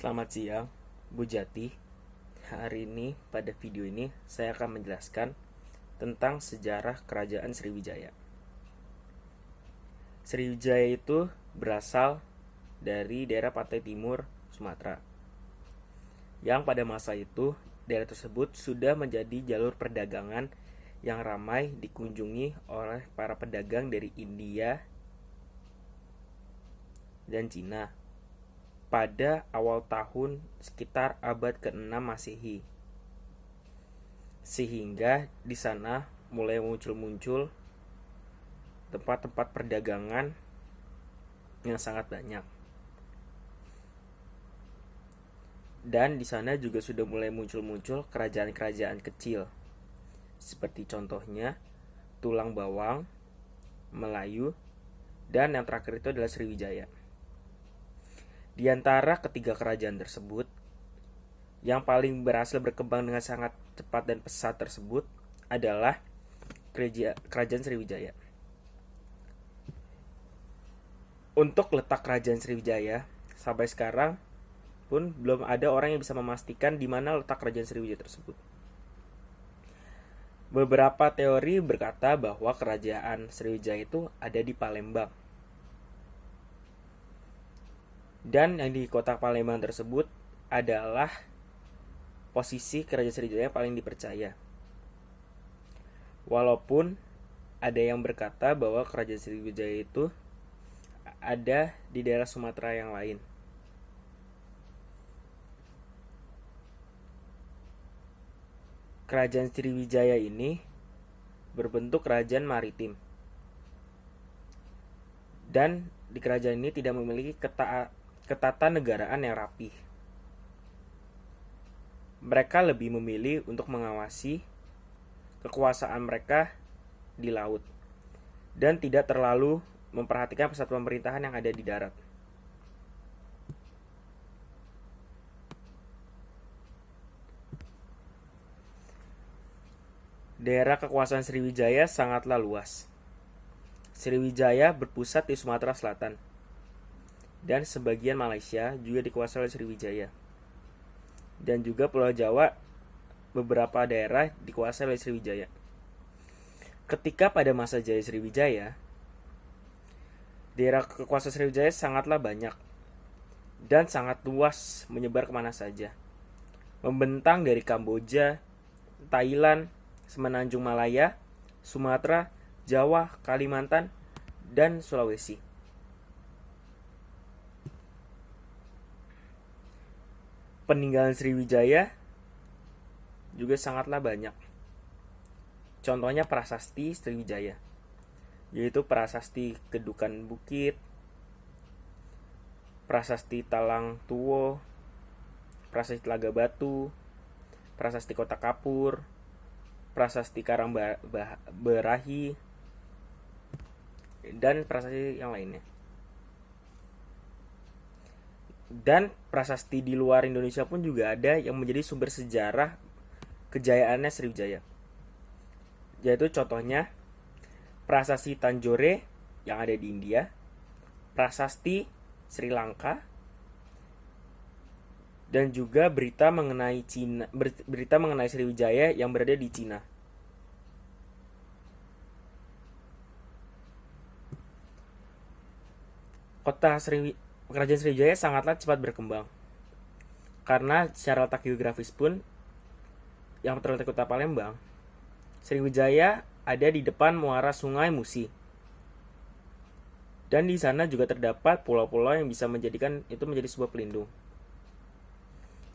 Selamat siang, Bu Jati. Hari ini, pada video ini, saya akan menjelaskan tentang sejarah Kerajaan Sriwijaya. Sriwijaya itu berasal dari daerah pantai timur Sumatera, yang pada masa itu, daerah tersebut sudah menjadi jalur perdagangan yang ramai dikunjungi oleh para pedagang dari India dan Cina pada awal tahun sekitar abad ke-6 Masehi. Sehingga di sana mulai muncul-muncul tempat-tempat perdagangan yang sangat banyak. Dan di sana juga sudah mulai muncul-muncul kerajaan-kerajaan kecil. Seperti contohnya Tulang Bawang, Melayu, dan yang terakhir itu adalah Sriwijaya. Di antara ketiga kerajaan tersebut, yang paling berhasil berkembang dengan sangat cepat dan pesat tersebut adalah Kerajaan Sriwijaya. Untuk letak Kerajaan Sriwijaya, sampai sekarang pun belum ada orang yang bisa memastikan di mana letak Kerajaan Sriwijaya tersebut. Beberapa teori berkata bahwa Kerajaan Sriwijaya itu ada di Palembang. Dan yang di kota Palembang tersebut adalah posisi Kerajaan Sriwijaya paling dipercaya. Walaupun ada yang berkata bahwa Kerajaan Sriwijaya itu ada di daerah Sumatera yang lain. Kerajaan Sriwijaya ini berbentuk kerajaan maritim. Dan di kerajaan ini tidak memiliki ketatanegaraan yang rapih. Mereka lebih memilih untuk mengawasi kekuasaan mereka di laut dan tidak terlalu memperhatikan pusat pemerintahan yang ada di darat. Daerah kekuasaan Sriwijaya sangatlah luas. Sriwijaya berpusat di Sumatera Selatan, dan sebagian Malaysia juga dikuasai oleh Sriwijaya. Dan juga Pulau Jawa, beberapa daerah dikuasai oleh Sriwijaya. Ketika pada masa Jaya Sriwijaya, daerah kekuasaan Sriwijaya sangatlah banyak dan sangat luas, menyebar kemana saja. Membentang dari Kamboja, Thailand, Semenanjung Malaya, Sumatera, Jawa, Kalimantan, dan Sulawesi. Peninggalan Sriwijaya juga sangatlah banyak. Contohnya prasasti Sriwijaya, yaitu prasasti Kedukan Bukit, prasasti Talang Tuwo, prasasti Telaga Batu, prasasti Kota Kapur, prasasti Karang Berahi, dan prasasti yang lainnya. Dan prasasti di luar Indonesia pun juga ada yang menjadi sumber sejarah kejayaannya Sriwijaya. Yaitu contohnya prasasti Tanjore yang ada di India, prasasti Sri Lanka, dan juga berita mengenai Sriwijaya yang berada di Cina. Kerajaan Sriwijaya sangatlah cepat berkembang. Karena secara letak geografis pun, yang terletak di kota Palembang, Sriwijaya ada di depan muara Sungai Musi. Dan di sana juga terdapat pulau-pulau yang bisa menjadikan itu menjadi sebuah pelindung.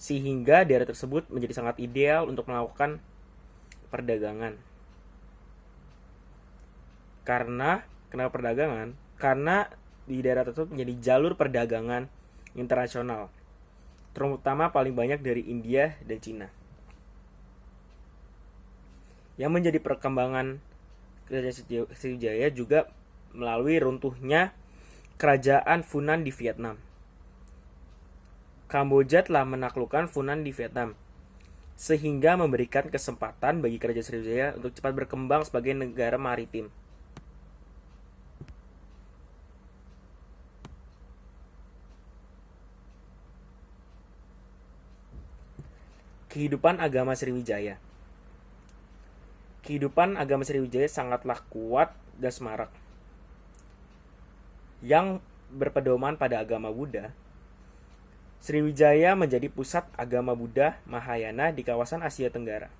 Sehingga daerah tersebut menjadi sangat ideal untuk melakukan perdagangan. Kenapa perdagangan? Karena di daerah tersebut menjadi jalur perdagangan internasional, terutama paling banyak dari India dan Cina. Yang menjadi perkembangan Kerajaan Sriwijaya juga melalui runtuhnya Kerajaan Funan di Vietnam. Kamboja telah menaklukkan Funan di Vietnam, sehingga memberikan kesempatan bagi Kerajaan Sriwijaya untuk cepat berkembang sebagai negara maritim. Kehidupan agama Sriwijaya. Kehidupan agama Sriwijaya sangatlah kuat dan semarak. Yang berpedoman pada agama Buddha, Sriwijaya menjadi pusat agama Buddha Mahayana di kawasan Asia Tenggara.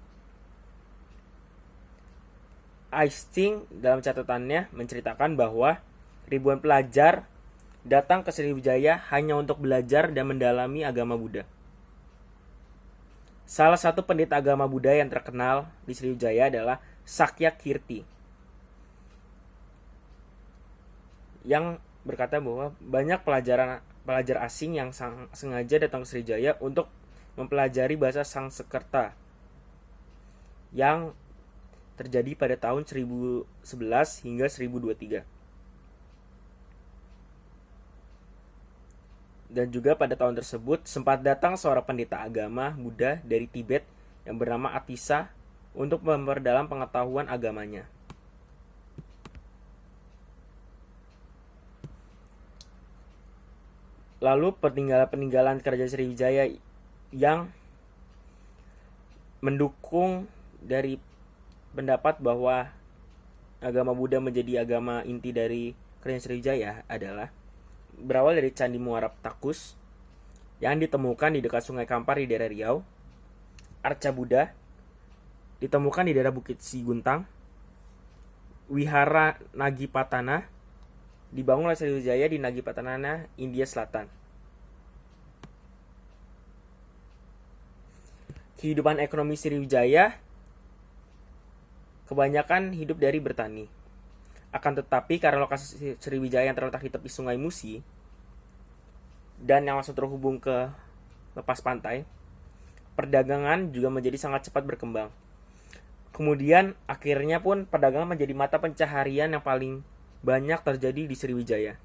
Eysenck dalam catatannya menceritakan bahwa ribuan pelajar datang ke Sriwijaya hanya untuk belajar dan mendalami agama Buddha. Salah satu pendeta agama Buddha yang terkenal di Sriwijaya adalah Sakya Kirti, yang berkata bahwa banyak pelajar asing yang sengaja datang ke Sriwijaya untuk mempelajari bahasa Sanskerta yang terjadi pada tahun 1011 hingga 1023. Dan juga pada tahun tersebut sempat datang seorang pendeta agama Buddha dari Tibet yang bernama Atisa untuk memperdalam pengetahuan agamanya. Lalu peninggalan kerajaan Sriwijaya yang mendukung dari pendapat bahwa agama Buddha menjadi agama inti dari kerajaan Sriwijaya adalah berawal dari Candi Muara Takus yang ditemukan di dekat Sungai Kampar di daerah Riau. Arca Buddha ditemukan di daerah Bukit Siguntang. Wihara Nagipatana dibangun oleh Sriwijaya di Nagipatana, India Selatan. Kehidupan ekonomi Sriwijaya kebanyakan hidup dari bertani. Akan tetapi karena lokasi Sriwijaya yang terletak di tepi Sungai Musi dan yang langsung terhubung ke lepas pantai, perdagangan juga menjadi sangat cepat berkembang. Kemudian akhirnya pun perdagangan menjadi mata pencaharian yang paling banyak terjadi di Sriwijaya.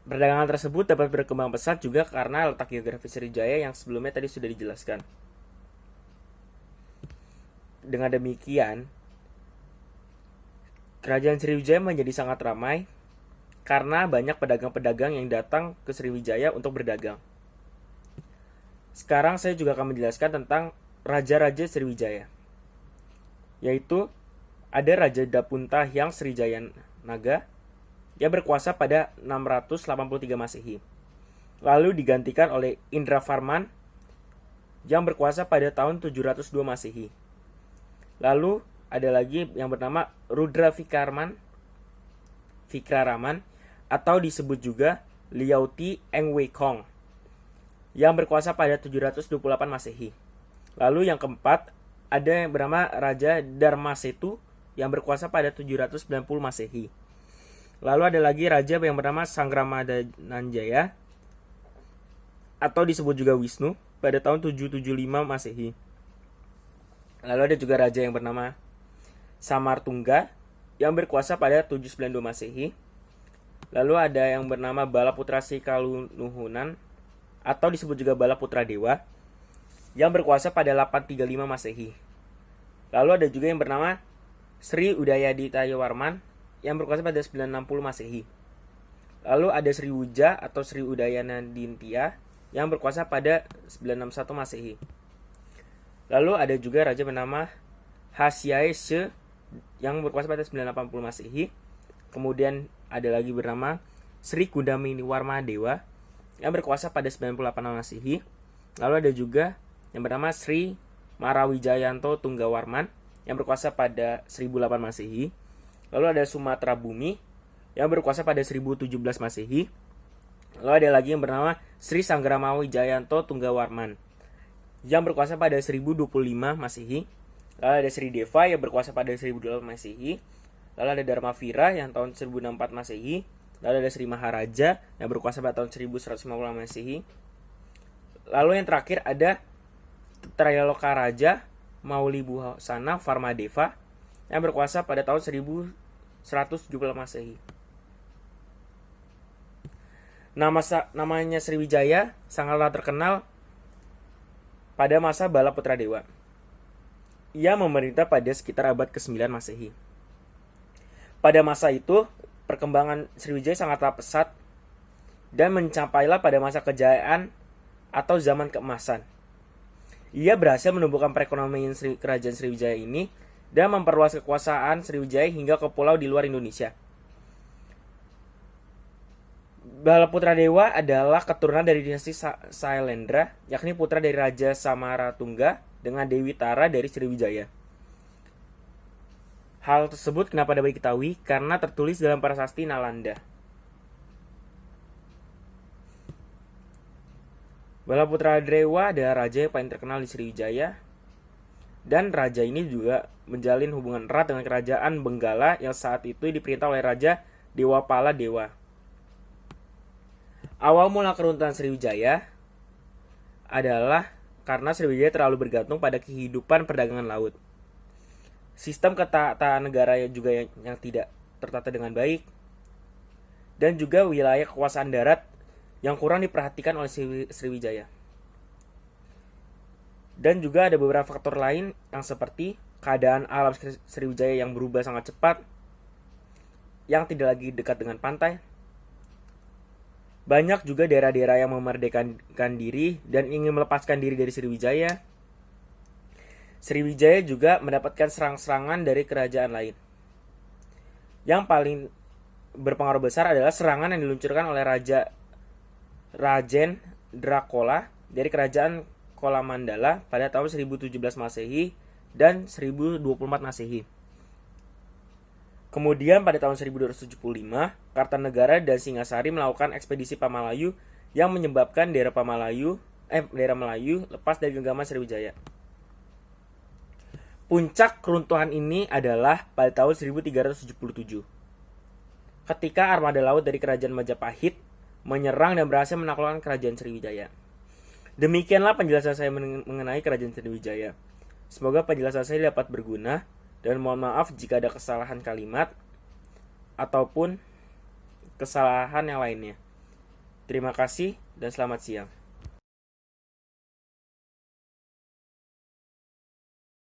Perdagangan tersebut dapat berkembang pesat juga karena letak geografis Sriwijaya yang sebelumnya tadi sudah dijelaskan. Dengan demikian, kerajaan Sriwijaya menjadi sangat ramai karena banyak pedagang-pedagang yang datang ke Sriwijaya untuk berdagang. Sekarang saya juga akan menjelaskan tentang raja-raja Sriwijaya, yaitu ada Raja Dapunta Hyang Srijaya Naga yang berkuasa pada 683 Masehi. Lalu digantikan oleh Indra Varman yang berkuasa pada tahun 702 Masehi. Lalu ada lagi yang bernama Rudra Vikraraman atau disebut juga Liaoti Engwei Kong yang berkuasa pada 728 Masehi. Lalu yang keempat ada yang bernama Raja Dharmasetu yang berkuasa pada 790 Masehi. Lalu ada lagi raja yang bernama Sangramadananjaya atau disebut juga Wisnu pada tahun 775 Masehi. Lalu ada juga raja yang bernama Samartungga yang berkuasa pada 792 Masehi. Lalu ada yang bernama Balaputra Sikalunuhunan atau disebut juga Balaputra Dewa yang berkuasa pada 835 Masehi. Lalu ada juga yang bernama Sri Udayaditya Warman yang berkuasa pada 960 Masehi. Lalu ada Sri Wuja atau Sri Udayanadintia yang berkuasa pada 961 Masehi. Lalu ada juga raja bernama Hasyaeshe yang berkuasa pada 980 Masehi. Kemudian ada lagi bernama Sri Kudamini Warma Dewa yang berkuasa pada 98 Masehi. Lalu ada juga yang bernama Sri Marawijayanto Tunggawarman yang berkuasa pada 1008 Masehi. Lalu ada Sumatera Bumi yang berkuasa pada 1017 Masehi. Lalu ada lagi yang bernama Sri Sanggramawijayanto Tunggawarman yang berkuasa pada 1025 Masehi. Lalu ada Sri Deva yang berkuasa pada 1008 Masehi. Lalu ada Dharma Vira yang tahun 1064 Masehi. Lalu ada Sri Maharaja yang berkuasa pada tahun 1150 Masehi. Lalu yang terakhir ada Trayaloka Raja Maulibhusana Varmadeva yang berkuasa pada tahun 1170 Masehi. Namanya Sriwijaya sangatlah terkenal pada masa Balaputra Dewa. Ia memerintah pada sekitar abad ke-9 Masehi. Pada masa itu, perkembangan Sriwijaya sangatlah pesat dan mencapailah pada masa kejayaan atau zaman keemasan. Ia berhasil menumbuhkan perekonomian kerajaan Sriwijaya ini dan memperluas kekuasaan Sriwijaya hingga ke pulau di luar Indonesia. Balaputra Dewa adalah keturunan dari dinasti Sailendra, yakni putra dari Raja Samaratungga dengan Dewi Tara dari Sriwijaya. Hal tersebut kenapa dapat diketahui? Karena tertulis dalam prasasti Nalanda. Balaputra Dewa adalah raja yang paling terkenal di Sriwijaya, dan raja ini juga menjalin hubungan erat dengan kerajaan Benggala yang saat itu diperintah oleh Raja Dewapala Dewa. Awal mula keruntuhan Sriwijaya adalah karena Sriwijaya terlalu bergantung pada kehidupan perdagangan laut. Sistem ketatanegaraan negara juga yang tidak tertata dengan baik, dan juga wilayah kekuasaan darat yang kurang diperhatikan oleh Sriwijaya. Dan juga ada beberapa faktor lain yang seperti keadaan alam Sriwijaya yang berubah sangat cepat, yang tidak lagi dekat dengan pantai. Banyak juga daerah-daerah yang memerdekakan diri dan ingin melepaskan diri dari Sriwijaya. Sriwijaya juga mendapatkan serang-serangan dari kerajaan lain. Yang paling berpengaruh besar adalah serangan yang diluncurkan oleh Rajen Drakola dari kerajaan Kolamandala pada tahun 1017 Masehi dan 1024 Masehi. Kemudian pada tahun 1275, Kartanegara dan Singasari melakukan ekspedisi Pamalayu yang menyebabkan daerah Melayu lepas dari genggaman Sriwijaya. Puncak keruntuhan ini adalah pada tahun 1377. Ketika armada laut dari kerajaan Majapahit menyerang dan berhasil menaklukkan kerajaan Sriwijaya. Demikianlah penjelasan saya mengenai kerajaan Sriwijaya. Semoga penjelasan saya dapat berguna. Dan mohon maaf jika ada kesalahan kalimat ataupun kesalahan yang lainnya. Terima kasih dan selamat siang.